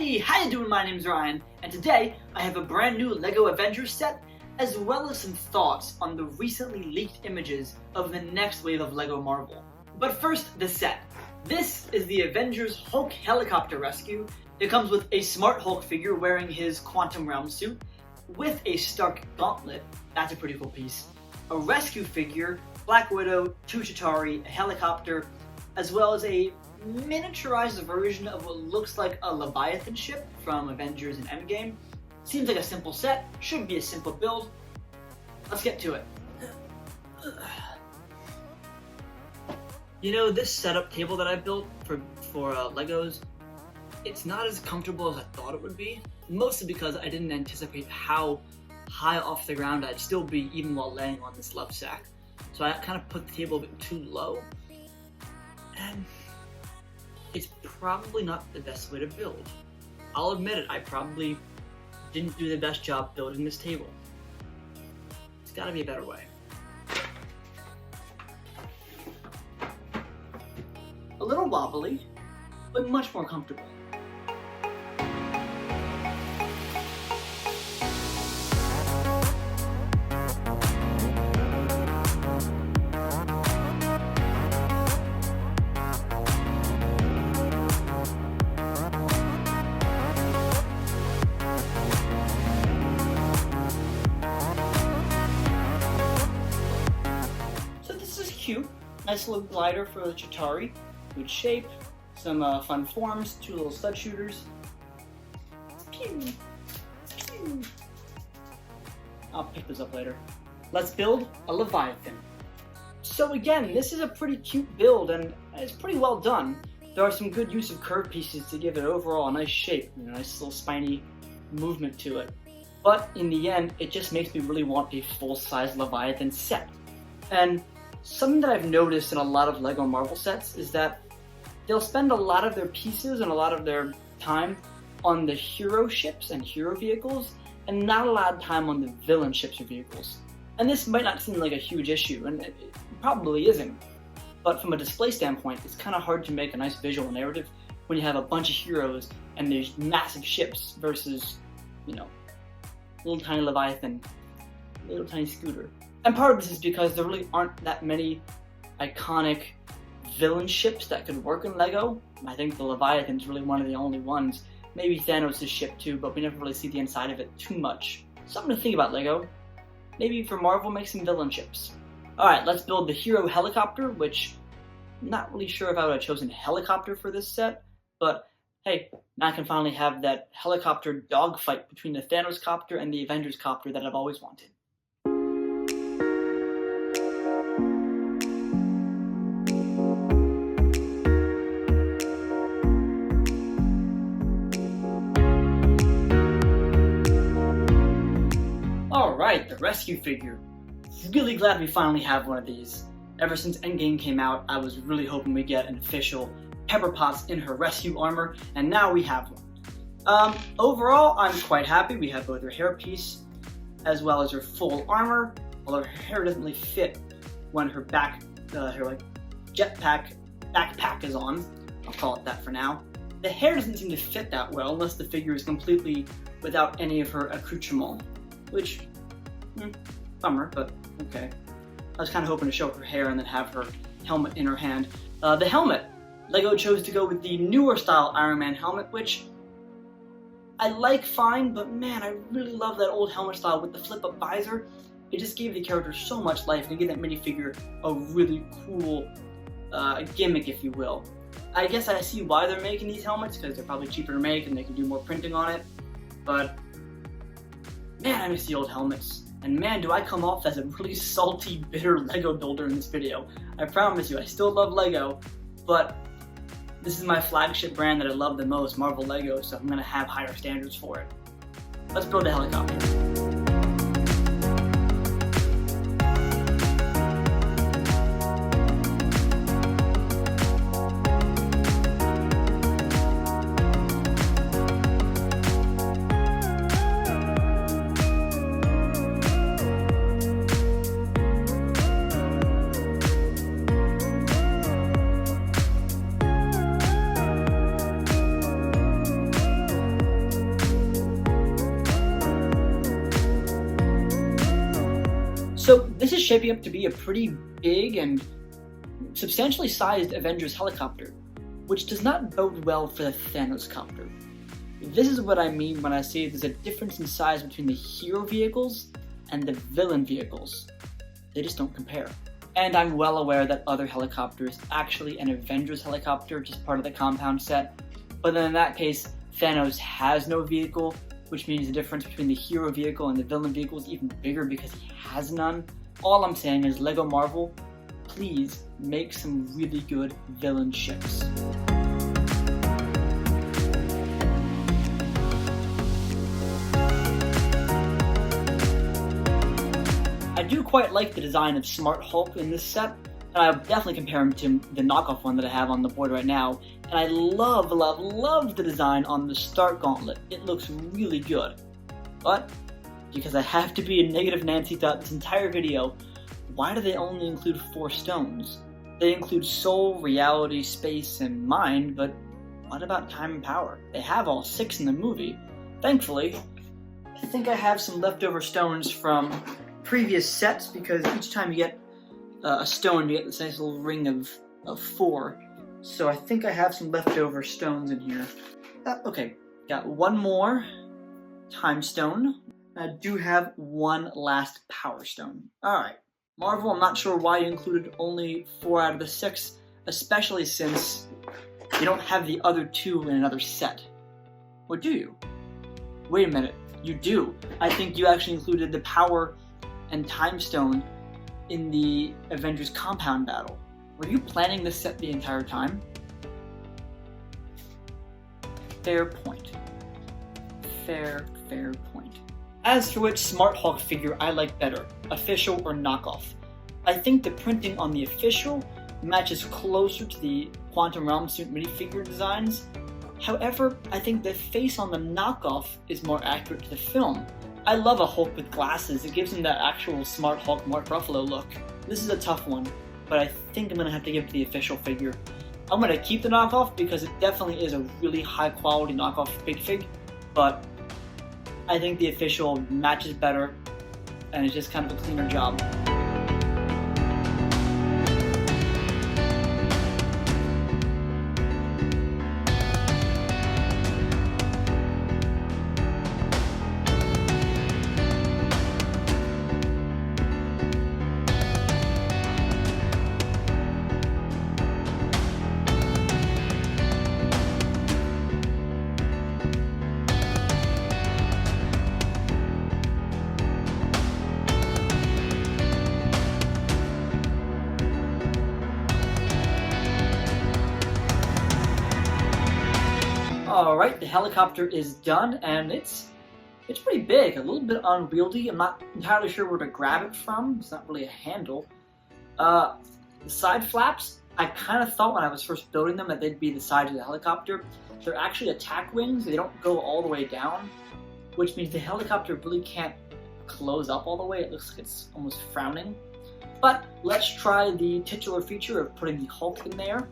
Hey, how you doing? My name's Ryan, and today I have a brand new LEGO Avengers set, as well as some thoughts on the recently leaked images of the next wave of LEGO Marvel. But first, the set. This is the Avengers Hulk helicopter rescue. It comes with a Smart Hulk figure wearing his Quantum Realm suit, with a Stark gauntlet. That's a pretty cool piece. A rescue figure, Black Widow, two Chitauri, a helicopter, as well as a miniaturized version of what looks like a Leviathan ship from Avengers and Endgame. Seems like a simple set, should be a simple build. Let's get to it. You know, this setup table that I built for Legos, it's not as comfortable as I thought it would be, mostly because I didn't anticipate how high off the ground I'd still be even while laying on this love sack. So I kind of put the table a bit too low, and it's probably not the best way to build. I'll admit it, I probably didn't do the best job building this table. There's gotta be a better way. A little wobbly, but much more comfortable. Cute. Nice little glider for the Chitauri. Good shape. Some fun forms. Two little stud shooters. Pew. Pew. I'll pick those up later. Let's build a Leviathan. So again, this is a pretty cute build and it's pretty well done. There are some good use of curved pieces to give it overall a nice shape and a nice little spiny movement to it. But in the end, it just makes me really want a full-size Leviathan set. And something that I've noticed in a lot of LEGO Marvel sets is that they'll spend a lot of their pieces and a lot of their time on the hero ships and hero vehicles, and not a lot of time on the villain ships or vehicles. And this might not seem like a huge issue, and it probably isn't. But from a display standpoint, it's kind of hard to make a nice visual narrative when you have a bunch of heroes and there's massive ships versus, you know, little tiny Leviathan, little tiny scooter. And part of this is because there really aren't that many iconic villain ships that could work in LEGO. I think the Leviathan's really one of the only ones. Maybe Thanos' ship too, but we never really see the inside of it too much. Something to think about, LEGO. Maybe for Marvel, make some villain ships. Alright, let's build the hero helicopter, which I'm not really sure if I would have chosen helicopter for this set, but hey, now I can finally have that helicopter dogfight between the Thanos copter and the Avengers copter that I've always wanted. Alright, the rescue figure. Really glad we finally have one of these. Ever since Endgame came out, I was really hoping we'd get an official Pepper Potts in her rescue armor, and now we have one. Overall, I'm quite happy. We have both her hairpiece as well as her full armor, although her hair doesn't really fit when her jetpack backpack is on. I'll call it that for now. The hair doesn't seem to fit that well unless the figure is completely without any of her accoutrement. Which, bummer, but okay. I was kind of hoping to show her hair and then have her helmet in her hand. The helmet! LEGO chose to go with the newer style Iron Man helmet, which I like fine, but man, I really love that old helmet style with the flip-up visor. It just gave the character so much life, and it gave that minifigure a really cool gimmick, if you will. I guess I see why they're making these helmets, because they're probably cheaper to make and they can do more printing on it, but man, I miss the old helmets. And man, do I come off as a really salty, bitter LEGO builder in this video. I promise you, I still love LEGO, but this is my flagship brand that I love the most, Marvel LEGO, so I'm gonna have higher standards for it. Let's build a helicopter. So this is shaping up to be a pretty big and substantially sized Avengers helicopter, which does not bode well for the Thanos copter. This is what I mean when I say there's a difference in size between the hero vehicles and the villain vehicles. They just don't compare. And I'm well aware that other helicopter is actually an Avengers helicopter, just part of the compound set, but then in that case, Thanos has no vehicle, which means the difference between the hero vehicle and the villain vehicle is even bigger because he has none. All I'm saying is, LEGO Marvel, please make some really good villain ships. I do quite like the design of Smart Hulk in this set, and I would definitely compare him to the knockoff one that I have on the board right now. And I love the design on the Stark Gauntlet. It looks really good. But, because I have to be a negative Nancy throughout this entire video, why do they only include 4 stones? They include soul, reality, space, and mind, but what about time and power? They have all 6 in the movie. Thankfully, I think I have some leftover stones from previous sets, because each time you get a stone, you get this nice little ring of 4. So I think I have some leftover stones in here. Okay, got one more time stone. I do have one last power stone. Alright, Marvel, I'm not sure why you included only 4 out of the 6, especially since you don't have the other 2 in another set. Or do you? Wait a minute, you do. I think you actually included the power and time stone in the Avengers compound battle. Were you planning this set the entire time? Fair point. Fair point. As for which Smart Hulk figure I like better, official or knockoff, I think the printing on the official matches closer to the Quantum Realm suit minifigure designs. However, I think the face on the knockoff is more accurate to the film. I love a Hulk with glasses. It gives him that actual Smart Hulk Mark Ruffalo look. This is a tough one, but I think I'm going to have to give it to the official figure. I'm going to keep the knockoff because it definitely is a really high quality knockoff big fig, but I think the official matches better and it's just kind of a cleaner job. Alright, the helicopter is done, and it's pretty big, a little bit unwieldy. I'm not entirely sure where to grab it from. It's not really a handle. The side flaps, I kind of thought when I was first building them that they'd be the sides of the helicopter. They're actually attack wings. They don't go all the way down, which means the helicopter really can't close up all the way. It looks like it's almost frowning. But let's try the titular feature of putting the Hulk in there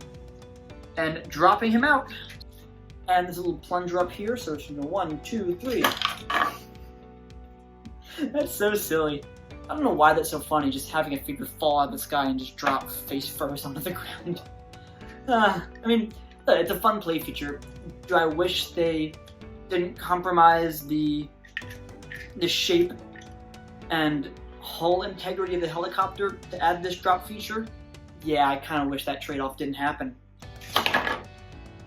and dropping him out. And there's a little plunger up here, so it's 1, 2, 3. That's so silly. I don't know why that's so funny, just having a figure fall out of the sky and just drop face first onto the ground. I mean, it's a fun play feature. Do I wish they didn't compromise the shape and hull integrity of the helicopter to add this drop feature? Yeah, I kind of wish that trade-off didn't happen.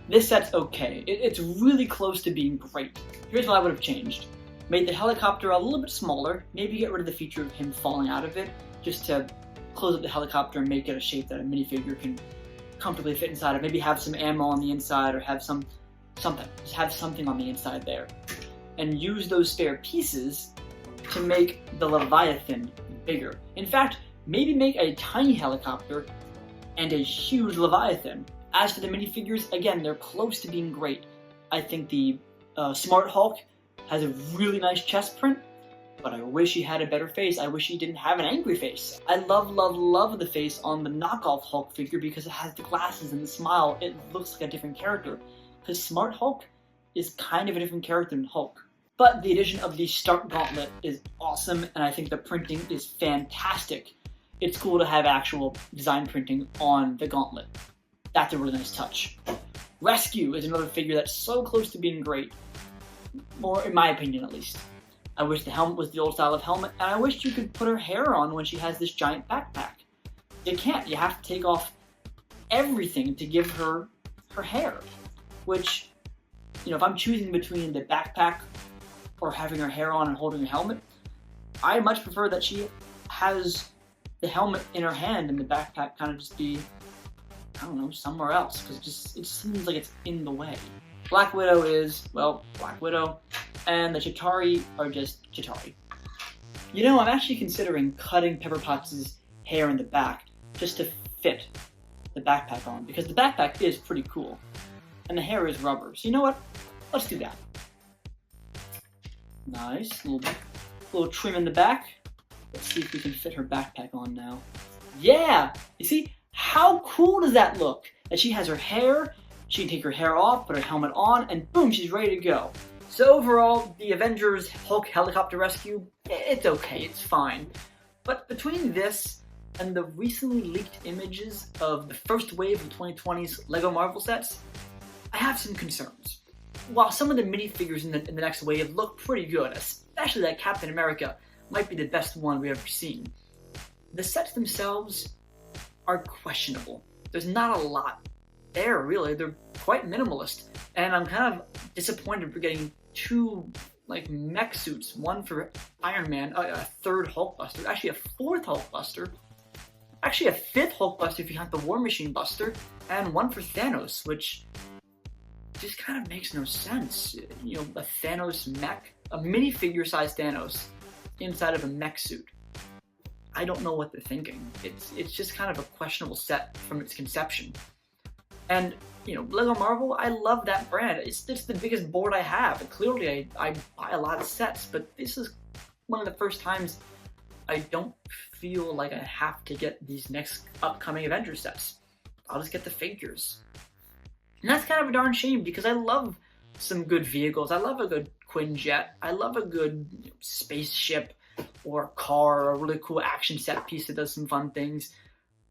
This set's okay. It's really close to being great. Here's what I would have changed. Made the helicopter a little bit smaller, maybe get rid of the feature of him falling out of it, just to close up the helicopter and make it a shape that a minifigure can comfortably fit inside of. Maybe have some ammo on the inside or have something. Just have something on the inside there. And use those spare pieces to make the Leviathan bigger. In fact, maybe make a tiny helicopter and a huge Leviathan. As for the minifigures, again, they're close to being great. I think the Smart Hulk has a really nice chest print, but I wish he had a better face. I wish he didn't have an angry face. I love the face on the knockoff Hulk figure because it has the glasses and the smile. It looks like a different character. Because Smart Hulk is kind of a different character than Hulk. But the addition of the Start Gauntlet is awesome, and I think the printing is fantastic. It's cool to have actual design printing on the gauntlet. That's a really nice touch. Rescue is another figure that's so close to being great, or in my opinion at least. I wish the helmet was the old style of helmet, and I wish you could put her hair on when she has this giant backpack. You can't. You have to take off everything to give her her hair, which, if I'm choosing between the backpack or having her hair on and holding her helmet, I much prefer that she has the helmet in her hand and the backpack kind of just be, I don't know, somewhere else, because it seems like it's in the way. Black Widow is, well, Black Widow, and the Chitauri are just Chitauri. I'm actually considering cutting Pepper Potts' hair in the back just to fit the backpack on, because the backpack is pretty cool, and the hair is rubber. So you know what? Let's do that. Nice, little trim in the back. Let's see if we can fit her backpack on now. Yeah! You see? How cool does that look? That she has her hair, she can take her hair off, put her helmet on, and boom, she's ready to go. So overall, the Avengers Hulk Helicopter Rescue, it's okay, it's fine. But between this and the recently leaked images of the first wave of 2020's LEGO Marvel sets, I have some concerns. While some of the minifigures in the next wave look pretty good, especially that Captain America might be the best one we've ever seen, the sets themselves are questionable. There's not a lot there, really. They're quite minimalist, and I'm kind of disappointed for getting two mech suits, one for Iron Man, a third Hulkbuster, actually a fourth Hulkbuster, actually a fifth Hulkbuster if you count the War Machine Buster, and one for Thanos, which just kind of makes no sense. A Thanos mech, a minifigure-sized Thanos inside of a mech suit. I don't know what they're thinking. It's just kind of a questionable set from its conception. And, LEGO Marvel, I love that brand. It's the biggest board I have. And clearly, I buy a lot of sets, but this is one of the first times I don't feel like I have to get these next upcoming Avengers sets. I'll just get the figures. And that's kind of a darn shame, because I love some good vehicles. I love a good Quinjet. I love a good spaceship or a car or a really cool action set piece that does some fun things.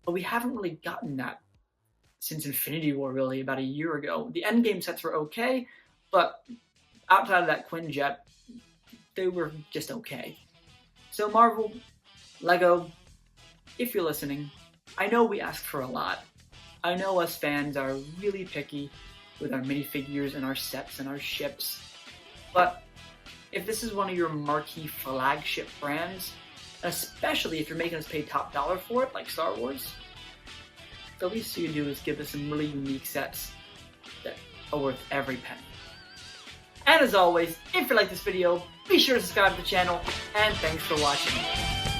But we haven't really gotten that since Infinity War, really, about a year ago. The Endgame sets were okay, but outside of that Quinjet, they were just okay. So Marvel, LEGO, if you're listening, I know we ask for a lot. I know us fans are really picky with our minifigures and our sets and our ships, but if this is one of your marquee flagship brands, especially if you're making us pay top dollar for it, like Star Wars, the least you can do is give us some really unique sets that are worth every penny. And as always, if you like this video, be sure to subscribe to the channel, and thanks for watching.